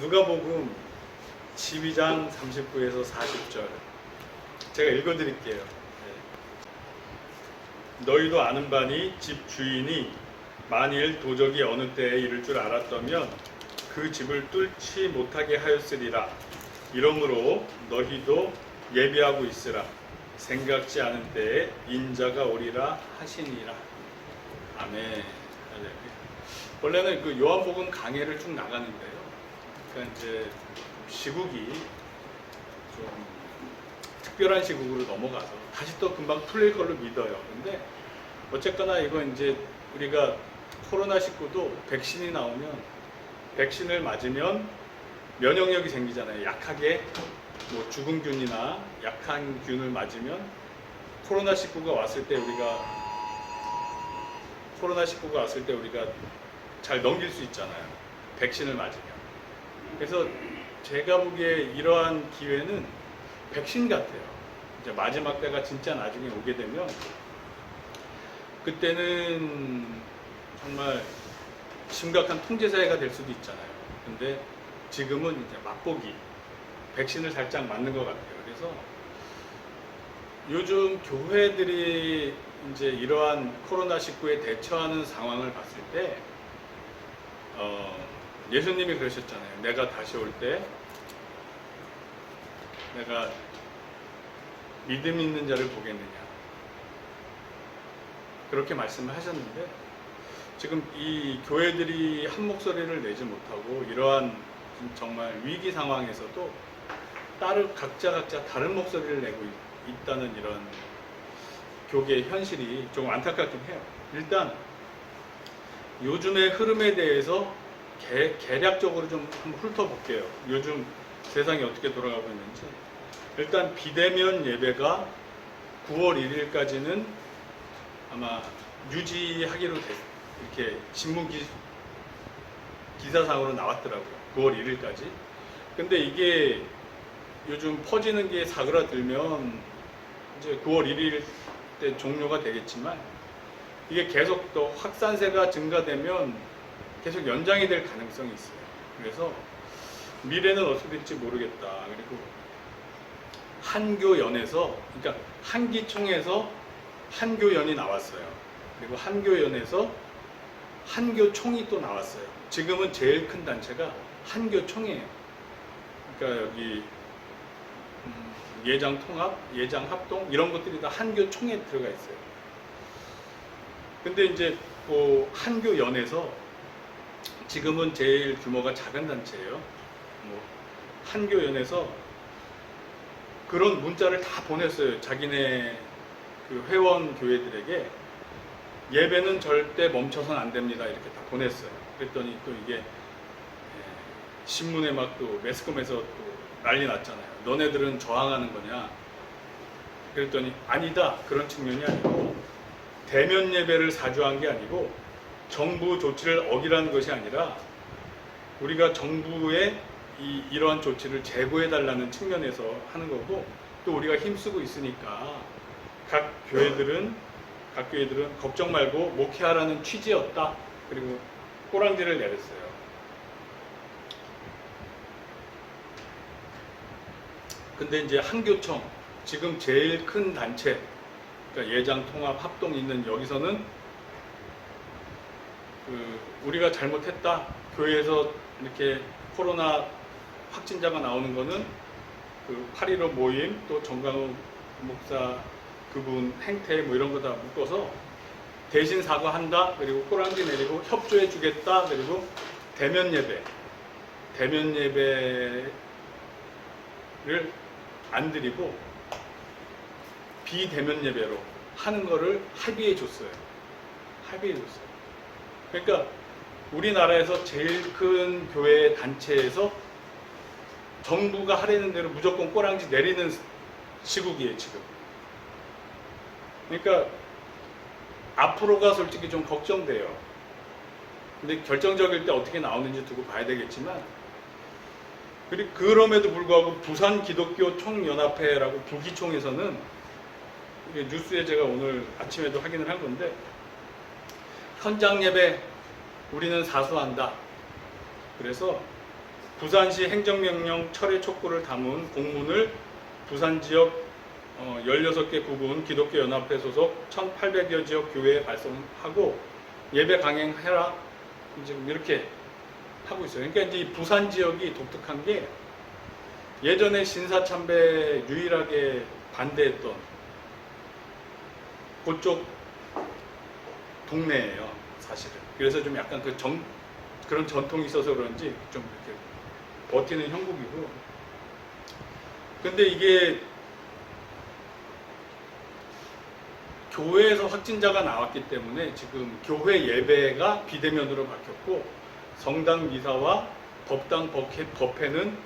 누가복음 12장 39에서 40절 제가 읽어드릴게요. 너희도 아는 바니 집 주인이 만일 도적이 어느 때에 이를 줄 알았다면 그 집을 뚫지 못하게 하였으리라. 이러므로 너희도 예비하고 있으라. 생각지 않은 때에 인자가 오리라 하시니라. 아멘. 원래는 그 요한복음 강해를 쭉 나가는데요. 그러니까 이제 시국이 좀 특별한 시국으로 넘어가서 다시 또 금방 풀릴 걸로 믿어요. 근데 어쨌거나 이거 이제 우리가 코로나19도 백신이 나오면 백신을 맞으면 면역력이 생기잖아요. 약하게 뭐 죽은 균이나 약한 균을 맞으면 코로나19가 왔을 때 우리가 잘 넘길 수 있잖아요. 백신을 맞으면. 그래서 제가 보기에 이러한 기회는 백신 같아요. 이제 마지막 때가 진짜 나중에 오게 되면 그때는 정말 심각한 통제사회가 될 수도 있잖아요. 근데 지금은 이제 맛보기, 백신을 살짝 맞는 것 같아요. 그래서 요즘 교회들이 이제 이러한 코로나19에 대처하는 상황을 봤을 때 예수님이 그러셨잖아요. 내가 다시 올 때 내가 믿음 있는 자를 보겠느냐. 그렇게 말씀을 하셨는데 지금 이 교회들이 한 목소리를 내지 못하고 이러한 정말 위기 상황에서도 각자 다른 목소리를 내고 있다는 이런 교계의 현실이 조금 안타깝긴 해요. 일단 요즘의 흐름에 대해서 개략적으로 좀 한번 훑어볼게요. 요즘 세상이 어떻게 돌아가고 있는지. 일단 비대면 예배가 9월 1일까지는 아마 유지하기로 이렇게 신문 기사상으로 나왔더라고요. 9월 1일까지. 근데 이게 요즘 퍼지는 게 사그라들면 이제 9월 1일 때 종료가 되겠지만 이게 계속 또 확산세가 증가되면 계속 연장이 될 가능성이 있어요. 그래서 미래는 어떻게 될지 모르겠다. 그리고 한교연에서, 그러니까 한기총에서 한교연이 나왔어요. 그리고 한교연에서 한교총이 또 나왔어요. 지금은 제일 큰 단체가 한교총이에요. 그러니까 여기 예장통합, 예장합동 이런 것들이 다 한교총에 들어가 있어요. 근데 이제 그 한교연에서 지금은 제일 규모가 작은 단체예요. 뭐 한교연에서 그런 문자를 다 보냈어요. 자기네 그 회원 교회들에게 예배는 절대 멈춰선 안 됩니다. 이렇게 다 보냈어요. 그랬더니 또 이게 신문에 막 또 매스컴에서 또 난리 났잖아요. 너네들은 저항하는 거냐? 그랬더니 아니다. 그런 측면이 아니고 대면 예배를 사주한 게 아니고 정부 조치를 어기라는 것이 아니라 우리가 정부의 이러한 조치를 제고해달라는 측면에서 하는 거고 또 우리가 힘쓰고 있으니까 각 교회들은 걱정 말고 목회하라는 취지였다. 그리고 꼬랑지를 내렸어요. 근데 이제 한교총, 지금 제일 큰 단체, 그러니까 예장, 통합, 합동 있는 여기서는 우리가 잘못했다. 교회에서 이렇게 코로나 확진자가 나오는 거는 그 8.15 모임, 또 정강훈 목사 그분 행태 뭐 이런 거 다 묶어서 대신 사과한다. 그리고 꼬랑지 내리고 협조해 주겠다. 그리고 대면 예배를 안 드리고 비대면 예배로 하는 거를 합의해 줬어요. 그러니까 우리나라에서 제일 큰 교회 단체에서 정부가 하라는 대로 무조건 꼬랑지 내리는 시국이에요, 지금. 그러니까 앞으로가 솔직히 좀 걱정돼요. 근데 결정적일 때 어떻게 나오는지 두고 봐야 되겠지만, 그리고 그럼에도 불구하고 부산 기독교 총연합회라고 부기총에서는 뉴스에 제가 오늘 아침에도 확인을 한 건데 현장 예배 우리는 사수한다. 그래서 부산시 행정명령 철회 촉구를 담은 공문을 부산 지역 16개 구군 기독교 연합회 소속 1,800여 지역 교회에 발송하고 예배 강행해라. 지금 이렇게 하고 있어요. 그러니까 이제 부산 지역이 독특한 게 예전에 신사참배 유일하게 반대했던 그쪽 동네예요, 사실은. 그래서 좀 약간 그런 전통이 있어서 그런지 좀 이렇게 버티는 형국이고. 근데 이게 교회에서 확진자가 나왔기 때문에 지금 교회 예배가 비대면으로 바뀌었고 성당 미사와 법당 법회는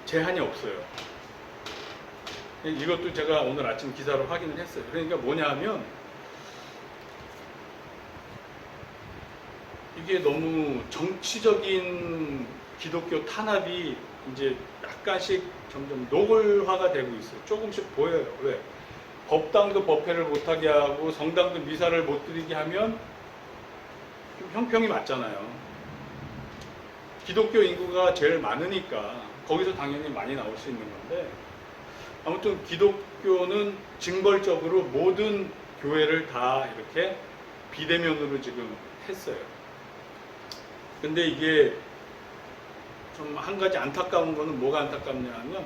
제한이 없어요. 이것도 제가 오늘 아침 기사로 확인을 했어요. 그러니까 뭐냐 하면 이게 너무 정치적인 기독교 탄압이 이제 약간씩 점점 노골화가 되고 있어요. 조금씩 보여요. 왜? 법당도 법회를 못하게 하고 성당도 미사를 못 드리게 하면 좀 형평이 맞잖아요. 기독교 인구가 제일 많으니까 거기서 당연히 많이 나올 수 있는 건데, 아무튼 기독교는 징벌적으로 모든 교회를 다 이렇게 비대면으로 지금 했어요. 근데 이게 좀 한 가지 안타까운 거는 뭐가 안타깝냐 하면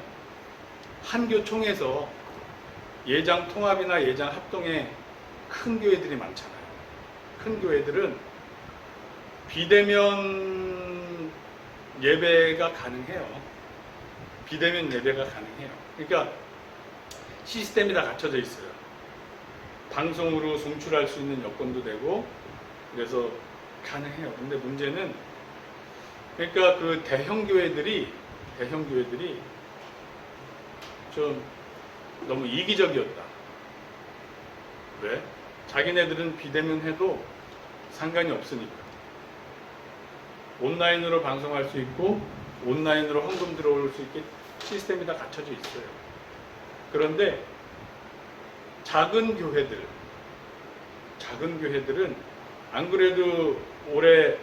한교총에서 예장 통합이나 예장 합동에 큰 교회들이 많잖아요. 큰 교회들은 비대면 예배가 가능해요. 비대면 예배가 가능해요. 그러니까 시스템이 다 갖춰져 있어요. 방송으로 송출할 수 있는 여건도 되고 그래서 가능해요. 근데 문제는 그러니까 그 대형 교회들이 좀 너무 이기적이었다. 왜? 자기네들은 비대면 해도 상관이 없으니까. 온라인으로 방송할 수 있고 온라인으로 헌금 들어올 수 있게 시스템이 다 갖춰져 있어요. 그런데 작은 교회들은 안 그래도 올해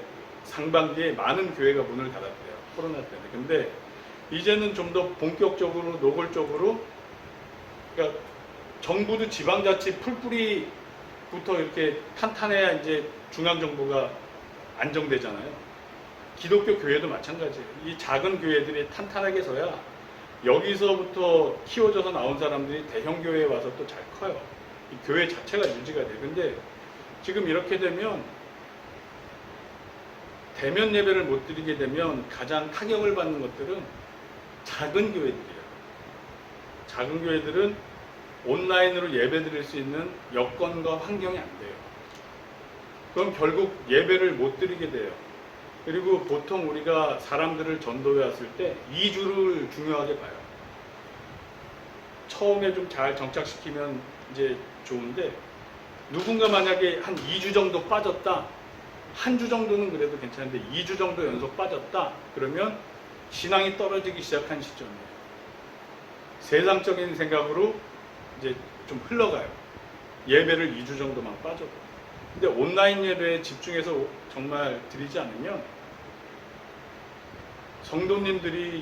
상반기에 많은 교회가 문을 닫았대요. 코로나 때문에. 근데 이제는 좀 더 본격적으로 노골적으로, 그러니까 정부도 지방자치 풀뿌리부터 이렇게 탄탄해야 이제 중앙정부가 안정되잖아요. 기독교 교회도 마찬가지예요. 이 작은 교회들이 탄탄하게 서야 여기서부터 키워져서 나온 사람들이 대형 교회에 와서 또 잘 커요. 이 교회 자체가 유지가 돼요. 근데 지금 이렇게 되면 대면 예배를 못 드리게 되면 가장 타격을 받는 것들은 작은 교회들이에요. 작은 교회들은 온라인으로 예배 드릴 수 있는 여건과 환경이 안 돼요. 그럼 결국 예배를 못 드리게 돼요. 그리고 보통 우리가 사람들을 전도해 왔을 때 2주를 중요하게 봐요. 처음에 좀 잘 정착시키면 이제 좋은데, 누군가 만약에 한 2주 정도 빠졌다, 한 주 정도는 그래도 괜찮은데 2주 정도 연속 빠졌다 그러면 신앙이 떨어지기 시작한 시점이에요. 세상적인 생각으로 이제 좀 흘러가요. 예배를 2주 정도만 빠져도. 근데 온라인 예배에 집중해서 정말 드리지 않으면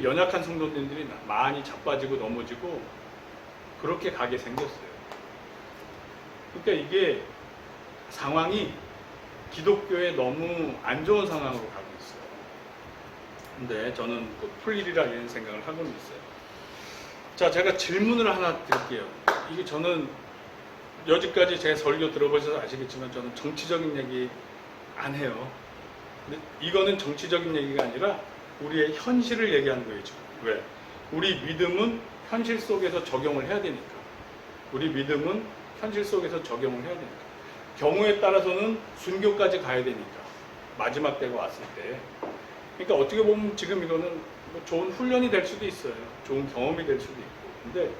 연약한 성도님들이 많이 자빠지고 넘어지고 그렇게 가게 생겼어요. 그러니까 이게 상황이 기독교에 너무 안 좋은 상황으로 가고 있어요. 근데 저는 풀 일이라 이런 생각을 하고는 있어요. 자, 제가 질문을 하나 드릴게요. 이게 저는 여지까지 제 설교 들어보셔서 아시겠지만 저는 정치적인 얘기 안 해요. 근데 이거는 정치적인 얘기가 아니라 우리의 현실을 얘기하는 거예요, 지금. 왜? 우리 믿음은 현실 속에서 적용을 해야 되니까. 우리 믿음은 현실 속에서 적용을 해야 되니까. 경우에 따라서는 순교까지 가야 되니까. 마지막 때가 왔을 때. 그러니까 어떻게 보면 지금 이거는 뭐 좋은 훈련이 될 수도 있어요. 좋은 경험이 될 수도 있고. 근데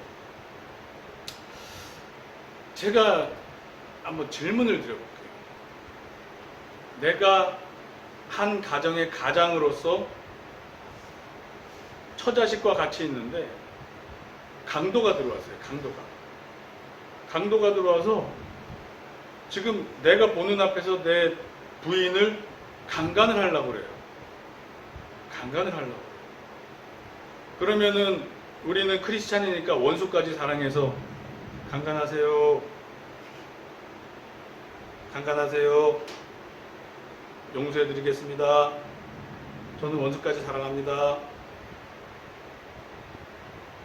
제가 한번 질문을 드려볼게요. 내가 한 가정의 가장으로서 처자식과 같이 있는데 강도가 들어왔어요. 강도가 들어와서 지금 내가 보는 앞에서 내 부인을 강간을 하려고 그래요. 강간을 하려고. 그러면은 우리는 크리스찬이니까 원수까지 사랑해서 강간하세요. 강간하세요. 용서해드리겠습니다. 저는 원수까지 사랑합니다.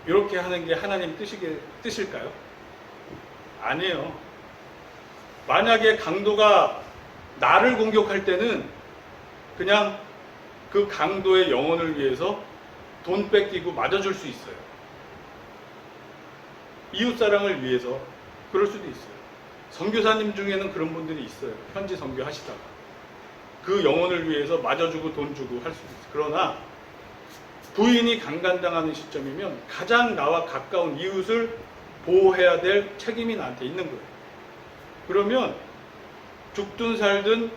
이렇게 하는 게 하나님 뜻일까요? 아니에요. 만약에 강도가 나를 공격할 때는 그냥 그 강도의 영혼을 위해서 돈 뺏기고 맞아줄 수 있어요. 이웃사랑을 위해서 그럴 수도 있어요. 선교사님 중에는 그런 분들이 있어요. 현지 선교하시다가 그 영혼을 위해서 맞아주고 돈 주고 할 수도 있어요. 그러나 부인이 강간당하는 시점이면 가장 나와 가까운 이웃을 보호해야 될 책임이 나한테 있는 거예요. 그러면 죽든 살든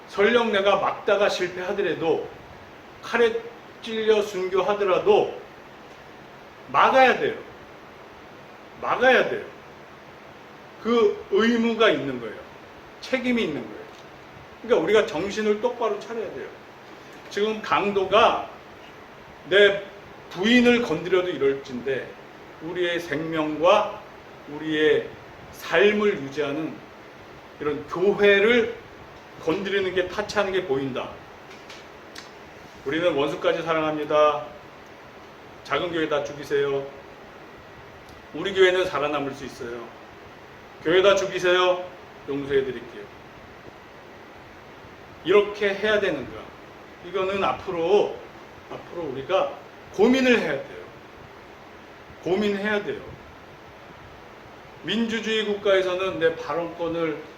설령 내가 막다가 실패하더라도 칼에 찔려 순교하더라도 막아야 돼요. 막아야 돼요. 그 의무가 있는 거예요. 책임이 있는 거예요. 그러니까 우리가 정신을 똑바로 차려야 돼요. 지금 강도가 내 부인을 건드려도 이럴진데 우리의 생명과 우리의 삶을 유지하는 이런 교회를 건드리는 게 타치하는 게 보인다. 우리는 원수까지 사랑합니다. 작은 교회 다 죽이세요. 우리 교회는 살아남을 수 있어요. 교회 다 죽이세요. 용서해 드릴게요. 이렇게 해야 되는 거야. 이거는 앞으로 우리가 고민을 해야 돼요. 고민해야 돼요. 민주주의 국가에서는 내 발언권을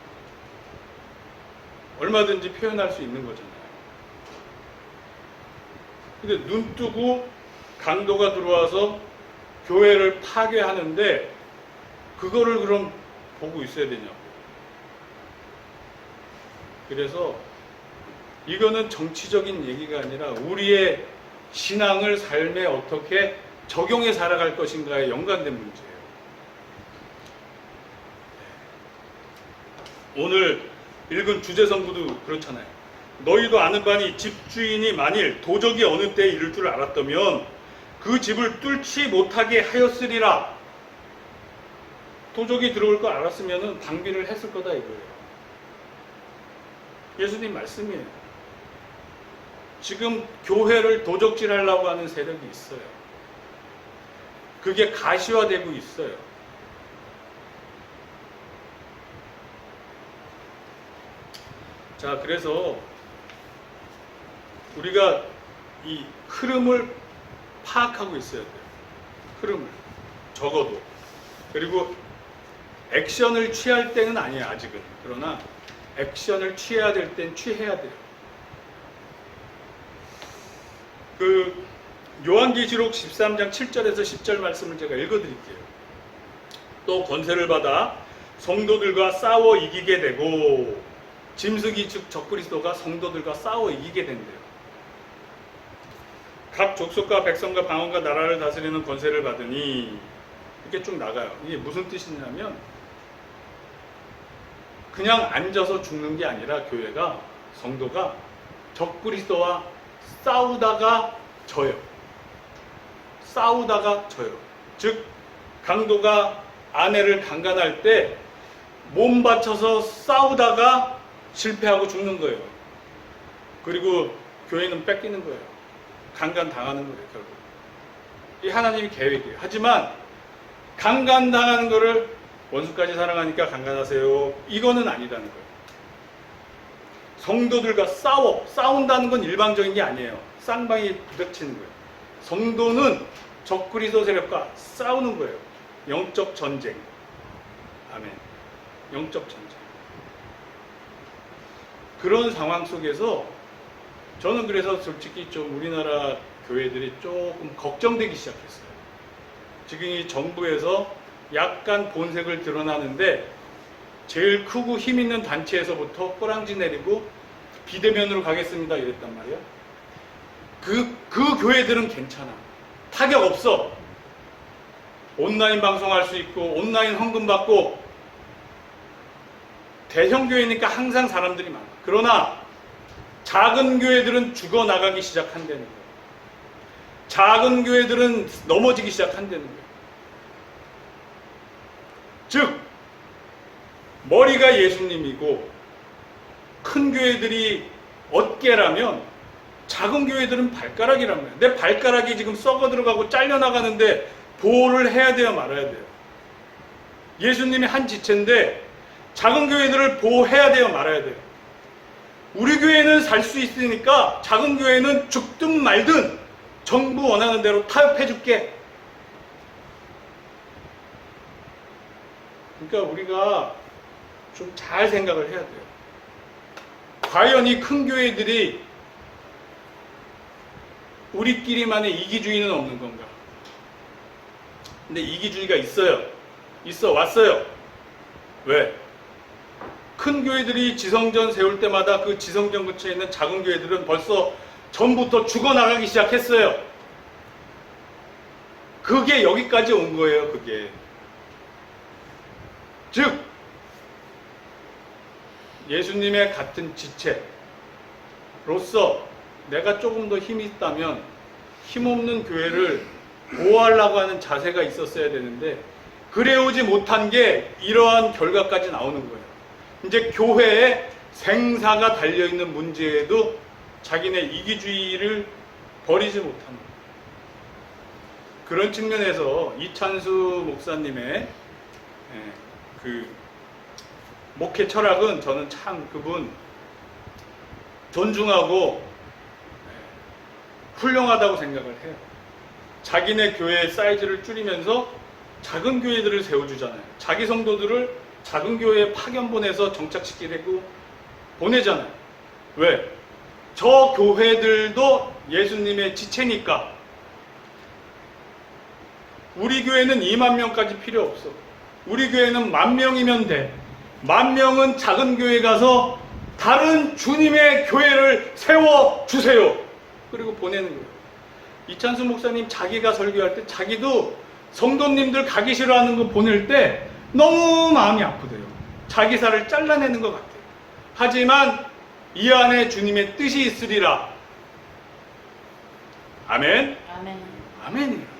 얼마든지 표현할 수 있는 거잖아요. 근데 눈 뜨고 강도가 들어와서 교회를 파괴하는데 그거를 그럼 보고 있어야 되냐고. 그래서 이거는 정치적인 얘기가 아니라 우리의 신앙을 삶에 어떻게 적용해 살아갈 것인가에 연관된 문제예요. 오늘 읽은 주제성구도 그렇잖아요. 너희도 아는 바니 집주인이 만일 도적이 어느 때에 이를 줄 알았다면 그 집을 뚫지 못하게 하였으리라. 도적이 들어올 걸 알았으면 방비를 했을 거다 이거예요. 예수님 말씀이에요. 지금 교회를 도적질하려고 하는 세력이 있어요. 그게 가시화되고 있어요. 자, 그래서 우리가 이 흐름을 파악하고 있어야 돼요. 흐름을. 적어도. 그리고 액션을 취할 때는 아니에요, 아직은. 그러나 액션을 취해야 될 땐 취해야 돼요. 그 요한계시록 13장 7절에서 10절 말씀을 제가 읽어드릴게요. 또 권세를 받아 성도들과 싸워 이기게 되고, 짐승이 즉 적그리스도가 성도들과 싸워 이기게 된대요. 각 족속과 백성과 방언과 나라를 다스리는 권세를 받으니, 이렇게 쭉 나가요. 이게 무슨 뜻이냐면 그냥 앉아서 죽는 게 아니라 교회가, 성도가 적그리스도와 싸우다가 져요. 싸우다가 져요. 즉 강도가 아내를 강간할 때 몸 바쳐서 싸우다가 실패하고 죽는 거예요. 그리고 교회는 뺏기는 거예요. 강간 당하는 거예요, 결국. 이 하나님의 계획이에요. 하지만 강간 당하는 거를 원수까지 사랑하니까 강간하세요, 이거는 아니라는 거예요. 성도들과 싸운다는 건 일방적인 게 아니에요. 쌍방이 부딪히는 거예요. 성도는 적그리스도 세력과 싸우는 거예요. 영적 전쟁. 아멘. 영적 전쟁. 그런 상황 속에서 저는 그래서 솔직히 좀 우리나라 교회들이 조금 걱정되기 시작했어요. 지금 이 정부에서 약간 본색을 드러나는데 제일 크고 힘 있는 단체에서부터 꼬랑지 내리고 비대면으로 가겠습니다 이랬단 말이야. 그 교회들은 괜찮아. 타격 없어. 온라인 방송할 수 있고 온라인 헌금 받고 대형 교회니까 항상 사람들이 많아. 그러나 작은 교회들은 죽어나가기 시작한다는 거예요. 작은 교회들은 넘어지기 시작한다는 거예요. 즉 머리가 예수님이고 큰 교회들이 어깨라면 작은 교회들은 발가락이란 말이에요. 내 발가락이 지금 썩어 들어가고 잘려나가는데 보호를 해야 돼요, 말아야 돼요? 예수님이 한 지체인데 작은 교회들을 보호해야 돼요, 말아야 돼요? 우리 교회는 살 수 있으니까 작은 교회는 죽든 말든 정부 원하는 대로 타협해 줄게. 그러니까 우리가 좀 잘 생각을 해야 돼요. 과연 이 큰 교회들이 우리끼리만의 이기주의는 없는 건가? 근데 이기주의가 있어요. 있어 왔어요. 왜? 큰 교회들이 지성전 세울 때마다 그 지성전 근처에 있는 작은 교회들은 벌써 전부터 죽어나가기 시작했어요. 그게 여기까지 온 거예요. 그게. 즉 예수님의 같은 지체로서 내가 조금 더 힘이 있다면 힘없는 교회를 보호하려고 하는 자세가 있었어야 되는데 그래오지 못한 게 이러한 결과까지 나오는 거예요. 이제 교회에 생사가 달려있는 문제에도 자기네 이기주의를 버리지 못하는 거예요. 그런 측면에서 이찬수 목사님의 그 목회 철학은 저는 참 그분 존중하고 훌륭하다고 생각을 해요. 자기네 교회의 사이즈를 줄이면서 작은 교회들을 세워주잖아요. 자기 성도들을 작은 교회에 파견 보내서 정착시키려고 보내잖아요. 왜? 저 교회들도 예수님의 지체니까. 우리 교회는 2만 명까지 필요 없어. 우리 교회는 10,000명이면 돼. 10,000명은 작은 교회 가서 다른 주님의 교회를 세워주세요. 그리고 보내는 거예요. 이찬수 목사님 자기가 설교할 때 자기도 성도님들 가기 싫어하는 거 보낼 때 너무 마음이 아프대요. 자기 살을 잘라내는 것 같아요. 하지만 이 안에 주님의 뜻이 있으리라. 아멘? 아멘. 아멘이에요.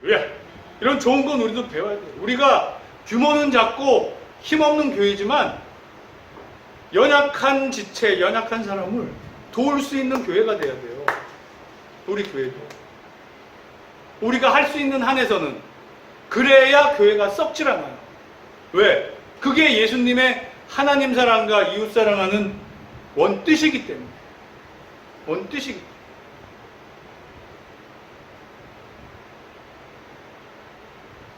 할렐루야. 이런 좋은 건 우리도 배워야 돼요. 우리가 규모는 작고 힘없는 교회지만 연약한 지체, 연약한 사람을 도울 수 있는 교회가 돼야 돼요. 우리 교회도. 우리가 할 수 있는 한에서는. 그래야 교회가 썩질 않아요. 왜? 그게 예수님의 하나님 사랑과 이웃 사랑하는 원뜻이기 때문에. 원뜻이기 때문에.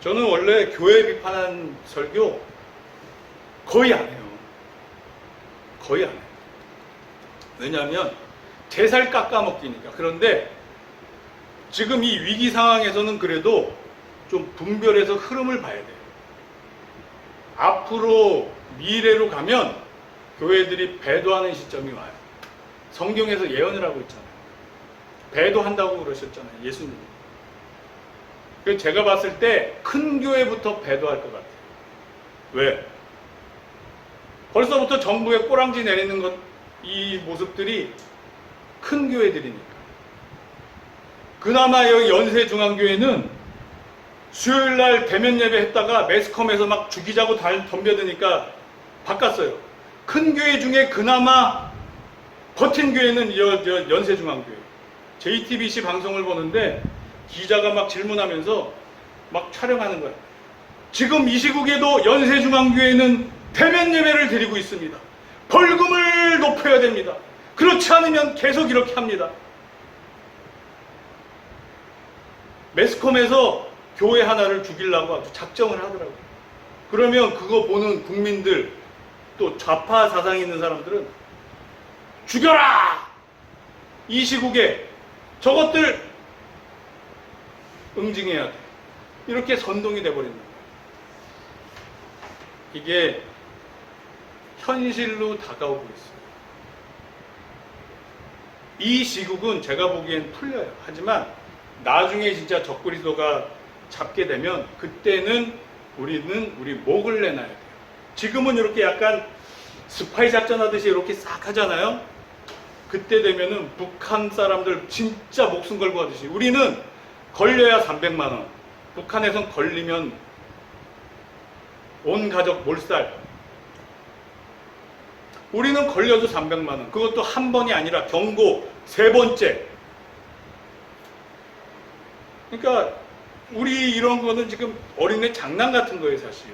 저는 원래 교회 비판한 설교 거의 안 해요. 거의 안 해요. 왜냐하면 제 살 깎아먹기니까. 그런데 지금 이 위기 상황에서는 그래도 좀 분별해서 흐름을 봐야 돼요. 앞으로 미래로 가면 교회들이 배도하는 시점이 와요. 성경에서 예언을 하고 있잖아요. 배도한다고 그러셨잖아요. 예수님. 그래서 제가 봤을 때 큰 교회부터 배도할 것 같아요. 왜? 벌써부터 정부에 꼬랑지 내리는 것, 이 모습들이 큰 교회들이니까. 그나마 여기 연세중앙교회는 수요일날 대면 예배 했다가 매스컴에서 막 죽이자고 덤벼드니까 바꿨어요. 큰 교회 중에 그나마 버틴 교회는 연세중앙교회. JTBC 방송을 보는데 기자가 막 질문하면서 막 촬영하는 거야. 지금 이 시국에도 연세중앙교회는 대면 예배를 드리고 있습니다. 벌금을 높여야 됩니다. 그렇지 않으면 계속 이렇게 합니다. 매스컴에서 교회 하나를 죽이려고 아주 작정을 하더라고요. 그러면 그거 보는 국민들, 또 좌파 사상이 있는 사람들은 죽여라! 이 시국에 저것들 응징해야 돼. 이렇게 선동이 돼버린다. 이게 현실로 다가오고 있어요. 이 시국은 제가 보기엔 풀려요. 하지만 나중에 진짜 적그리스도가 잡게 되면 그때는 우리는 우리 목을 내놔야 돼요. 지금은 이렇게 약간 스파이 작전 하듯이 이렇게 싹 하잖아요. 그때 되면은 북한 사람들 진짜 목숨 걸고 하듯이, 우리는 걸려야 300만 원, 북한에선 걸리면 온 가족 몰살. 우리는 걸려도 300만 원, 그것도 한 번이 아니라 경고 3번째. 그러니까 우리 이런 거는 지금 어린애 장난 같은 거예요, 사실.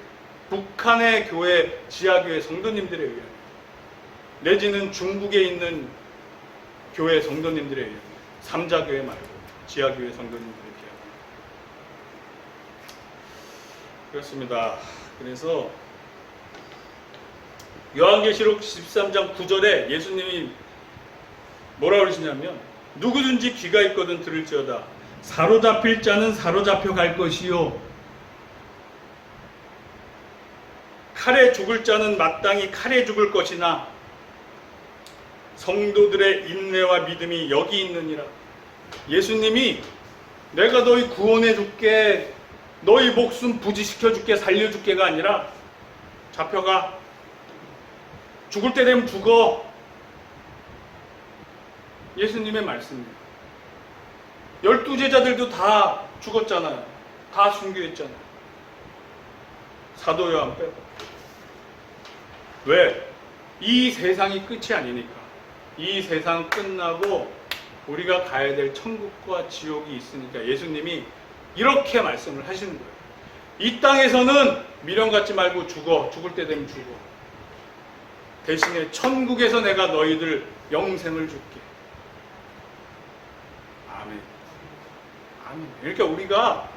북한의 교회, 지하교회 성도님들에 의한, 내지는 중국에 있는 교회 성도님들에 의한, 삼자교회 말고 지하교회 성도님들에 의한. 그렇습니다. 그래서 요한계시록 13장 9절에 예수님이 뭐라 그러시냐면, 누구든지 귀가 있거든 들을지어다. 사로잡힐 자는 사로잡혀 갈 것이요, 칼에 죽을 자는 마땅히 칼에 죽을 것이나 성도들의 인내와 믿음이 여기 있느니라. 예수님이 내가 너희 구원해 줄게, 너희 목숨 부지시켜 줄게, 살려 줄게가 아니라 잡혀가, 죽을 때 되면 죽어. 예수님의 말씀입니다. 12제자들도 다 죽었잖아요. 다 순교했잖아요. 사도 요한 빼고. 왜? 이 세상이 끝이 아니니까. 이 세상 끝나고 우리가 가야 될 천국과 지옥이 있으니까 예수님이 이렇게 말씀을 하시는 거예요. 이 땅에서는 미련 갖지 말고 죽어. 죽을 때 되면 죽어. 대신에 천국에서 내가 너희들 영생을 줄게. 아멘. 아멘. 그러니까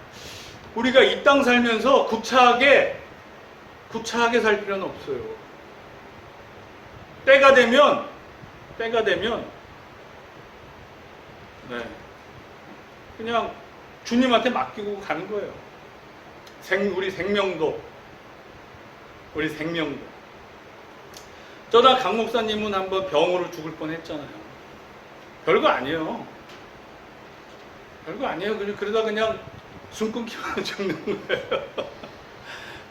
우리가 이 땅 살면서 구차하게 살 필요는 없어요. 때가 되면 네, 그냥 주님한테 맡기고 가는 거예요. 우리 생명도. 저나 강 목사님은 한번 병으로 죽을 뻔했잖아요. 별거 아니에요. 그러다 그냥 숨 끊기면 죽는 거예요.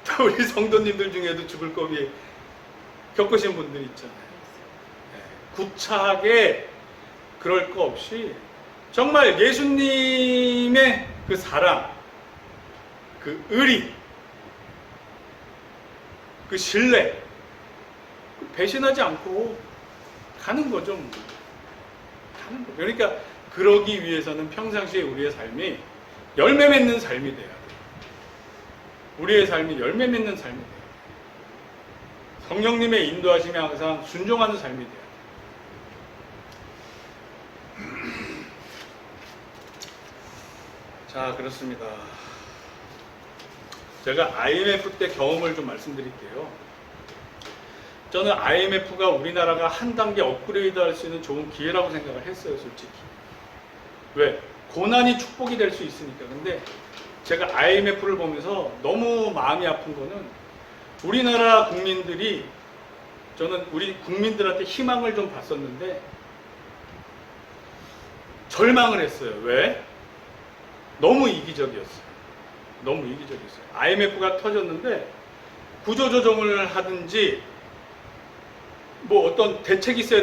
또 우리 성도님들 중에도 죽을 고비 겪으신 분들 있잖아요. 구차하게 그럴 거 없이 정말 예수님의 그 사랑, 그 의리, 그 신뢰, 배신하지 않고 가는 거죠. 가는 거. 그러니까 그러기 위해서는 평상시에 우리의 삶이 열매 맺는 삶이 돼야 돼요. 우리의 삶이 열매 맺는 삶이 돼요. 성령님의 인도하심에 항상 순종하는 삶이 돼요. 자, 그렇습니다. 제가 IMF 때 경험을 좀 말씀드릴게요. 저는 IMF가 우리나라가 한 단계 업그레이드 할 수 있는 좋은 기회라고 생각을 했어요, 솔직히. 왜? 고난이 축복이 될 수 있으니까. 근데 제가 IMF를 보면서 너무 마음이 아픈 거는 우리나라 국민들이, 저는 우리 국민들한테 희망을 좀 봤었는데 절망을 했어요. 왜? 너무 이기적이었어요. IMF가 터졌는데 구조조정을 하든지 뭐 어떤 대책이 있어야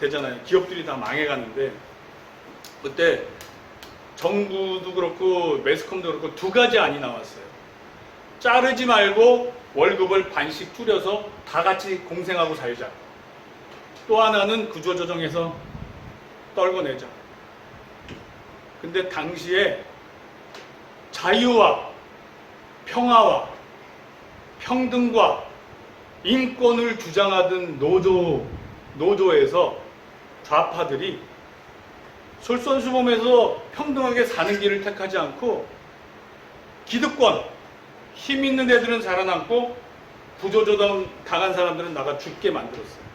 되잖아요. 기업들이 다 망해가는데, 그때 정부도 그렇고 매스컴도 그렇고 두 가지 안이 나왔어요. 자르지 말고 월급을 반씩 줄여서 다 같이 공생하고 살자. 또 하나는 구조조정해서 떨궈내자. 근데 당시에 자유와 평화와 평등과 인권을 주장하던 노조에서 좌파들이 솔선수범해서 평등하게 사는 길을 택하지 않고 기득권, 힘 있는 애들은 살아남고 구조조정 당한 사람들은 나가 죽게 만들었어요.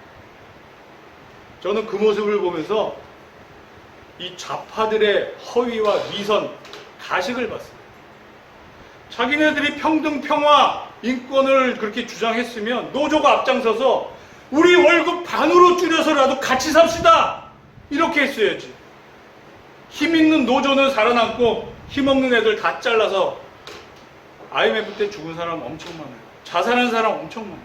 저는 그 모습을 보면서 이 좌파들의 허위와 위선, 가식을 봤어요. 자기네들이 평등, 평화, 인권을 그렇게 주장했으면 노조가 앞장서서 우리 월급 반으로 줄여서라도 같이 삽시다! 이렇게 했어야지. 힘 있는 노조는 살아남고 힘없는 애들 다 잘라서 IMF 때 죽은 사람 엄청 많아요. 자살한 사람 엄청 많아요.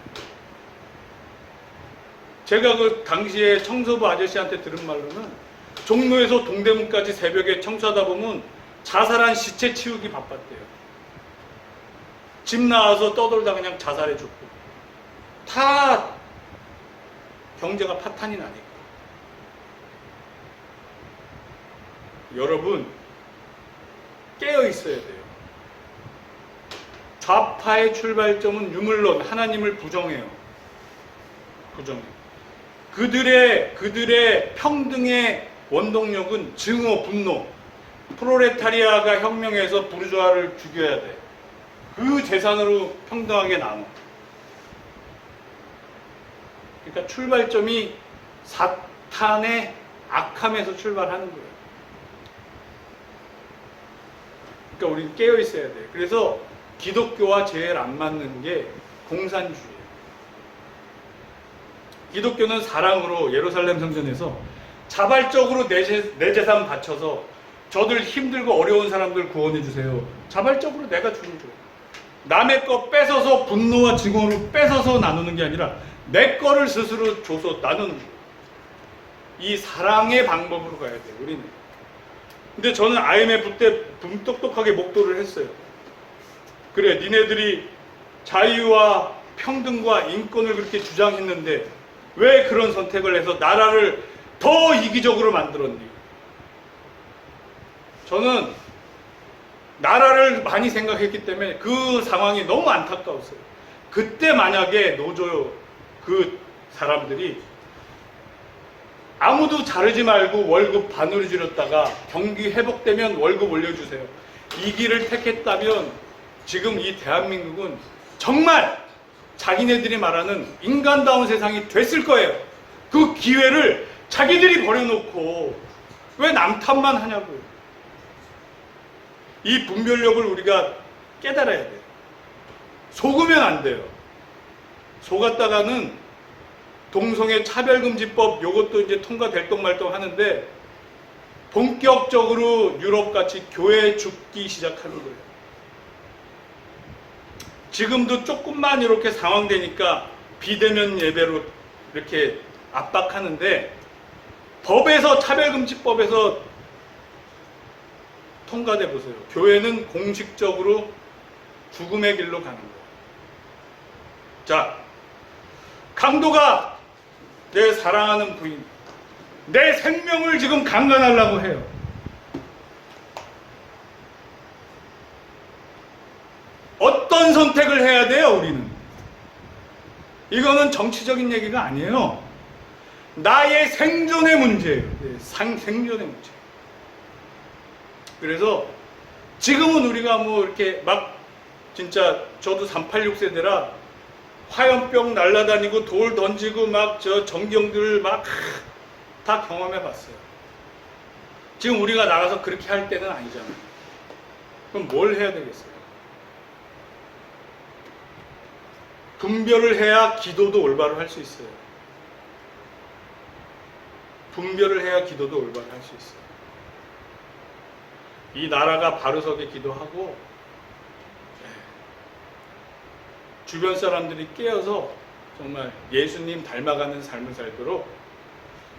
제가 그 당시에 청소부 아저씨한테 들은 말로는 종로에서 동대문까지 새벽에 청소하다 보면 자살한 시체 치우기 바빴대요. 집 나와서 떠돌다 그냥 자살해 죽고. 다 경제가 파탄이 나니까. 여러분, 깨어 있어야 돼요. 좌파의 출발점은 유물론, 하나님을 부정해요. 부정해요. 그들의 평등의 원동력은 증오, 분노. 프로레타리아가 혁명해서 부르주아를 죽여야 돼. 그 재산으로 평등하게 나눠. 그러니까 출발점이 사탄의 악함에서 출발하는 거예요. 그러니까 우리는 깨어 있어야 돼. 그래서 기독교와 제일 안 맞는 게 공산주의예요. 기독교는 사랑으로 예루살렘 성전에서 자발적으로 내 재산 바쳐서 저들 힘들고 어려운 사람들 구원해 주세요. 자발적으로 내가 주는 거예요. 남의 거 뺏어서 분노와 증오로 뺏어서 나누는 게 아니라 내 거를 스스로 줘서 나누는 거예요. 이 사랑의 방법으로 가야 돼요, 우리는. 근데 저는 IMF 때 똑똑하게 목도를 했어요. 그래, 니네들이 자유와 평등과 인권을 그렇게 주장했는데 왜 그런 선택을 해서 나라를 더 이기적으로 만들었니? 저는 나라를 많이 생각했기 때문에 그 상황이 너무 안타까웠어요. 그때 만약에 노조 그 사람들이 아무도 자르지 말고 월급 반으로 줄였다가 경기 회복되면 월급 올려주세요. 이 길을 택했다면 지금 이 대한민국은 정말 자기네들이 말하는 인간다운 세상이 됐을 거예요. 그 기회를 자기들이 버려놓고 왜 남 탓만 하냐고요. 이 분별력을 우리가 깨달아야 돼요. 속으면 안 돼요. 속았다가는 동성애 차별금지법 요것도 이제 통과될 똥 말똥 하는데 본격적으로 유럽같이 교회 죽기 시작하는 거예요. 지금도 조금만 이렇게 상황되니까 비대면 예배로 이렇게 압박하는데 법에서 차별금지법에서 통과돼 보세요. 교회는 공식적으로 죽음의 길로 가는 거예요. 자, 강도가 내 사랑하는 부인, 내 생명을 지금 강간하려고 해요. 어떤 선택을 해야 돼요, 우리는? 이거는 정치적인 얘기가 아니에요. 나의 생존의 문제예요. 생존의 문제. 그래서 지금은 우리가 뭐 이렇게 막 진짜 저도 386 세대라 화염병 날라다니고 돌 던지고 막 저 전경들 막 다 경험해 봤어요. 지금 우리가 나가서 그렇게 할 때는 아니잖아요. 그럼 뭘 해야 되겠어요? 분별을 해야 기도도 올바로 할 수 있어요. 분별을 해야 기도도 올바로 할 수 있어요. 이 나라가 바로 서게 기도하고 주변 사람들이 깨어서 정말 예수님 닮아가는 삶을 살도록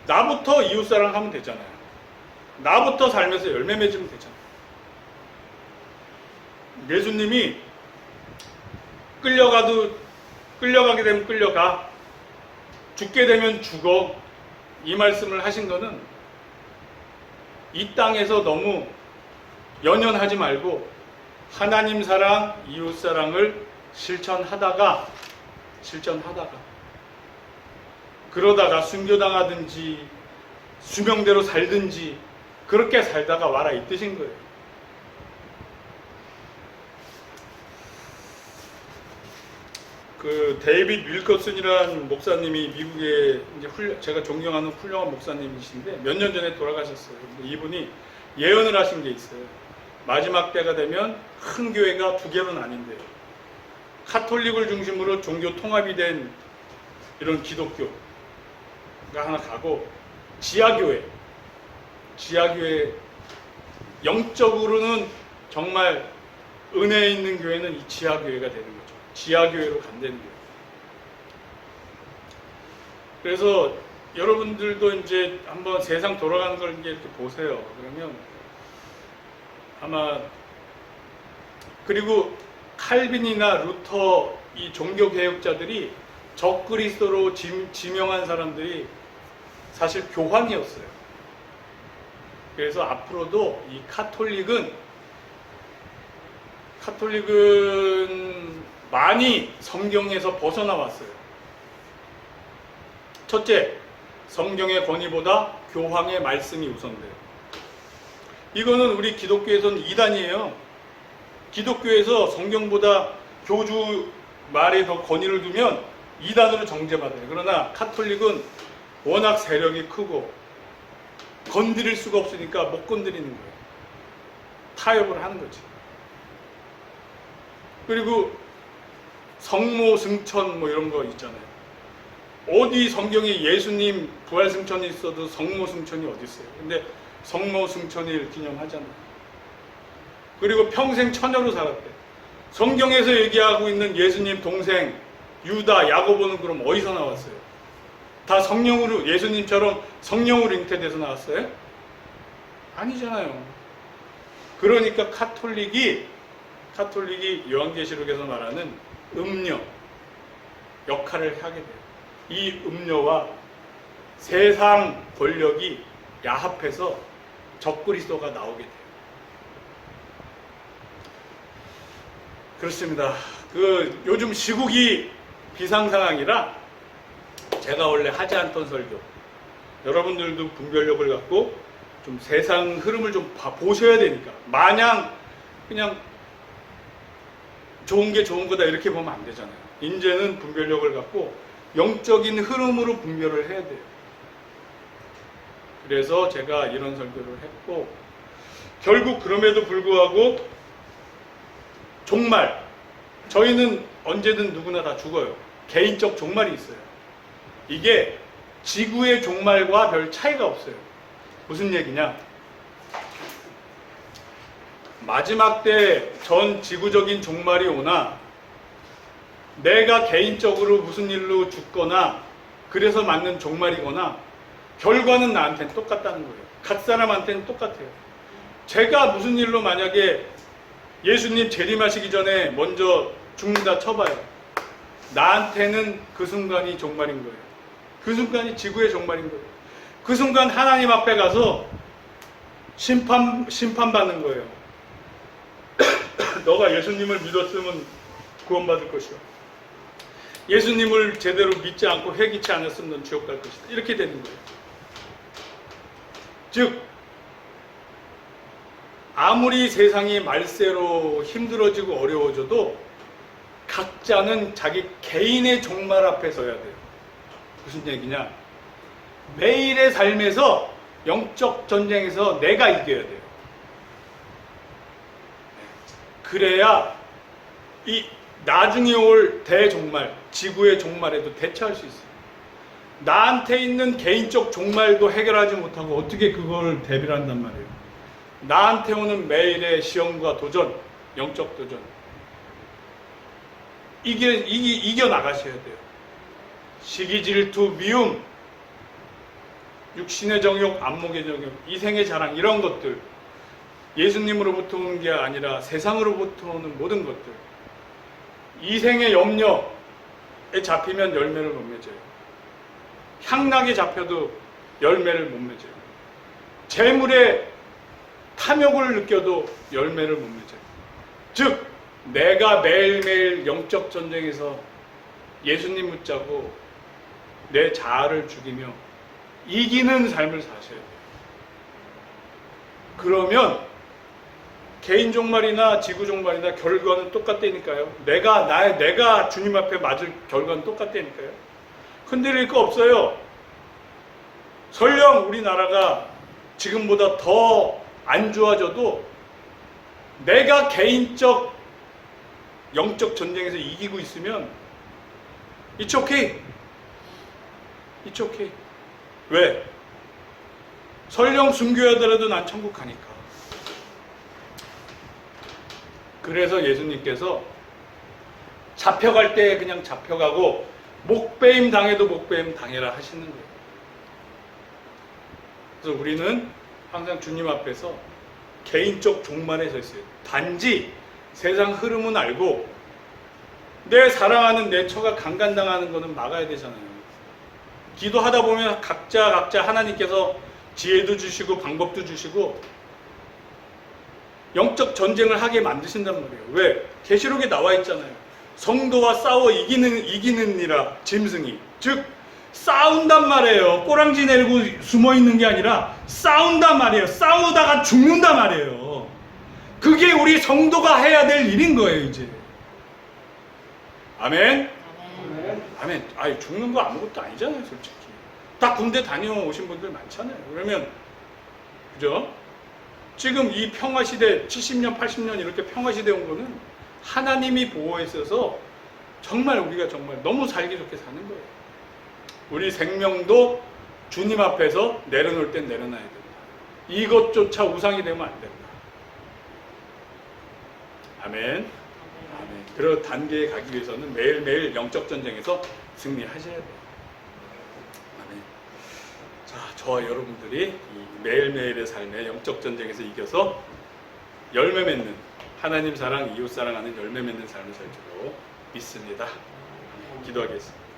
나부터 이웃사랑 하면 되잖아요. 나부터 살면서 열매 맺으면 되잖아요. 예수님이 끌려가게 되면 끌려가, 죽게 되면 죽어, 이 말씀을 하신 거는 이 땅에서 너무 연연하지 말고 하나님 사랑, 이웃 사랑을 실천하다가 그러다가 순교당하든지 수명대로 살든지 그렇게 살다가 와라 이 뜻인 거예요. 그 데이빗 윌커슨이라는 목사님이 미국에 이제 제가 존경하는 훌륭한 목사님이신데 몇 년 전에 돌아가셨어요. 근데 이분이 예언을 하신 게 있어요. 마지막 때가 되면 큰 교회가 두 개로 나뉜대요. 카톨릭을 중심으로 종교 통합이 된 이런 기독교가 하나 가고 지하교회 영적으로는 정말 은혜 있는 교회는 이 지하교회가 되는 거죠. 지하교회로 간다는 거예요. 그래서 여러분들도 이제 한번 세상 돌아가는 걸 이렇게 보세요. 그러면 아마, 그리고 칼빈이나 루터 이 종교 개혁자들이 적그리스도로 지명한 사람들이 사실 교황이었어요. 그래서 앞으로도 이 카톨릭은 많이 성경에서 벗어나왔어요. 첫째, 성경의 권위보다 교황의 말씀이 우선돼요. 이거는 우리 기독교에서는 이단이에요. 기독교에서 성경보다 교주 말에 더 권위를 두면 이단으로 정죄받아요. 그러나 카톨릭은 워낙 세력이 크고 건드릴 수가 없으니까 못 건드리는 거예요. 타협을 하는 거지. 그리고 성모 승천 뭐 이런 거 있잖아요. 어디 성경에 예수님 부활 승천이 있어도 성모 승천이 어디 있어요? 근데 성모 승천일 기념하잖아요. 그리고 평생 처녀로 살았대. 성경에서 얘기하고 있는 예수님 동생 유다, 야고보는 그럼 어디서 나왔어요? 다 성령으로, 예수님처럼 성령으로 잉태돼서 나왔어요? 아니잖아요. 그러니까 카톨릭이 요한계시록에서 말하는 음녀 역할을 하게 돼요. 이 음녀와 세상 권력이 야합해서 적그리스도가 나오게 돼요. 그렇습니다. 요즘 시국이 비상상황이라 제가 원래 하지 않던 설교, 여러분들도 분별력을 갖고 좀 세상 흐름을 좀 보셔야 되니까, 마냥 그냥 좋은 게 좋은 거다 이렇게 보면 안 되잖아요. 이제는 분별력을 갖고 영적인 흐름으로 분별을 해야 돼요. 그래서 제가 이런 설교를 했고, 결국 그럼에도 불구하고 종말, 저희는 언제든 누구나 다 죽어요. 개인적 종말이 있어요. 이게 지구의 종말과 별 차이가 없어요. 무슨 얘기냐? 마지막 때 전 지구적인 종말이 오나 내가 개인적으로 무슨 일로 죽거나 그래서 맞는 종말이거나 결과는 나한테는 똑같다는 거예요. 각 사람한테는 똑같아요. 제가 무슨 일로 만약에 예수님 재림하시기 전에 먼저 죽는다 쳐봐요. 나한테는 그 순간이 종말인 거예요. 그 순간이 지구의 종말인 거예요. 그 순간 하나님 앞에 가서 심판받는 거예요. 너가 예수님을 믿었으면 구원받을 것이요. 예수님을 제대로 믿지 않고 회개치 않았으면 넌 지옥 갈 것이다. 이렇게 되는 거예요. 즉, 아무리 세상이 말세로 힘들어지고 어려워져도 각자는 자기 개인의 종말 앞에 서야 돼요. 무슨 얘기냐? 매일의 삶에서 영적 전쟁에서 내가 이겨야 돼요. 그래야 이 나중에 올 대종말, 지구의 종말에도 대처할 수 있어요. 나한테 있는 개인적 종말도 해결하지 못하고 어떻게 그걸 대비를 한단 말이에요. 나한테 오는 매일의 시험과 도전, 영적 도전, 이겨 나가셔야 돼요. 시기, 질투, 미움, 육신의 정욕, 안목의 정욕, 이생의 자랑, 이런 것들, 예수님으로부터 오는 게 아니라 세상으로부터 오는 모든 것들, 이생의 염려에 잡히면 열매를 못 맺어요. 향락에 잡혀도 열매를 못 맺어요. 재물에 탐욕을 느껴도 열매를 못 맺어요. 즉, 내가 매일매일 영적 전쟁에서 예수님 붙잡고 내 자아를 죽이며 이기는 삶을 사셔야 돼요. 그러면 개인 종말이나 지구 종말이나 결과는 똑같다니까요. 내가 주님 앞에 맞을 결과는 똑같다니까요. 흔들릴 거 없어요. 설령 우리나라가 지금보다 더 안 좋아져도 내가 개인적 영적 전쟁에서 이기고 있으면 It's okay. It's okay. 왜? 설령 순교하더라도 난 천국 가니까. 그래서 예수님께서 잡혀갈 때 그냥 잡혀가고 목배임 당해도 목배임 당해라 하시는 거예요. 그래서 우리는 항상 주님 앞에서 개인적 종말에 서 있어요. 단지 세상 흐름은 알고 내 사랑하는 내 처가 강간당하는 거는 막아야 되잖아요. 기도하다 보면 각자 하나님께서 지혜도 주시고 방법도 주시고 영적 전쟁을 하게 만드신단 말이에요. 왜? 계시록에 나와 있잖아요. 성도와 싸워 이기느니라 짐승이. 즉 싸운단 말이에요. 꼬랑지 내리고 숨어 있는 게 아니라 싸운단 말이에요. 싸우다가 죽는단 말이에요. 그게 우리 성도가 해야 될 일인 거예요, 이제. 아멘. 아멘. 아니, 죽는 거 아무것도 아니잖아요, 솔직히. 다 군대 다녀오신 분들 많잖아요. 그러면, 그죠? 지금 이 평화시대, 70년, 80년 이렇게 평화시대 온 거는 하나님이 보호해 있어서 정말 우리가 정말 너무 살기 좋게 사는 거예요. 우리 생명도 주님 앞에서 내려놓을 땐 내려놔야 된다. 이것조차 우상이 되면 안 된다. 아멘. 아멘. 그런 단계에 가기 위해서는 매일매일 영적 전쟁에서 승리하셔야 돼요. 아멘. 자, 저와 여러분들이 이 매일매일의 삶의 영적 전쟁에서 이겨서 열매 맺는 하나님 사랑, 이웃 사랑하는 열매 맺는 삶을 살 줄로 믿습니다. 기도하겠습니다.